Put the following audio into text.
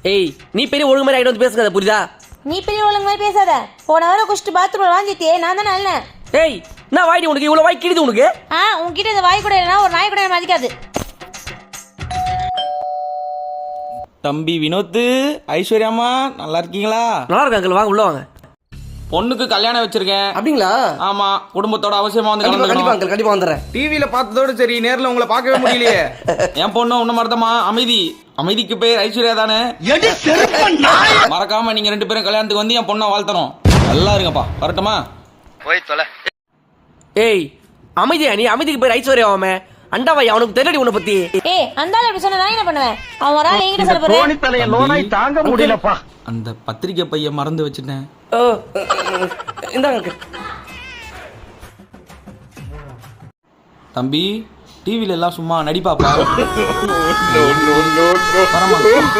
ஏய் நீ பெரிய ஒழுங்கு மாதிரி ஆகிட்டு வந்து பேசுறத புரியுதா? நீ பெரிய ஒழுங்கு மாதிரி பேசாத. போன வாரம் குடிச்சிட்டு பாத்ரூம்ல வாங்கிட்டியே, நான் தானே அண்ணன். ஏய் நான் வாய்டி உனக்கு இவ்வளோ வாய் கிடுது உனக்கு? உன்கிட்ட இந்த வாய் கூட இல்லைனா ஒரு நாய் கூட மதிக்காது. தம்பி வினோத்து, ஐஸ்வர்யாமா நல்லா இருக்கீங்களா? நல்லா இருக்கு அங்கிள், வாங்க உள்ள வாங்க. பொண்ணுக்கு கல்யாணம் வச்சிருக்கேன். அப்படிங்களா? ஆமா, குடும்பத்தோட அவசியமா வந்து கண்டிப்பா கலந்துக்கணும். அங்கிள், கண்டிப்பா வந்துடுறேன். டிவியில பார்த்ததோட சரி, நேர்ல உங்களை பார்க்கவே முடியலையே. என் பொண்ணு உன்ன மறந்தமா அமைதி. அமைதிக்கு பேர் ஐஸ்வர்யா தானே? மறக்காம நீங்க 2 பேரும் கல்யாணத்துக்கு வந்து என் பொண்ணை வாழ்த்தணும். நல்லா இருங்கப்பா, வரட்டுமா? போய் தொலை. ஏய் அமைதியா, நீ அமைதிக்கு பேர் ஐஸ்வர்யாவாமே அண்டாவை, அவனுக்கு தெரியடி உன்னை பத்தி. அந்தால அப்படி சொன்னா நான் என்ன பண்ணுவேன்? அவன் ஒரு ஆள் என்கிட்ட சொல்ல போறேன். தலைய லோனாய் தாங்க முடியலப்பா. அந்த பத்திரிக்கை பைய மறந்து வச்சுட்டேன். இந்தாங்க தம்பி, டிவில எல்லாம் சும்மா நடிப்பாப்பா.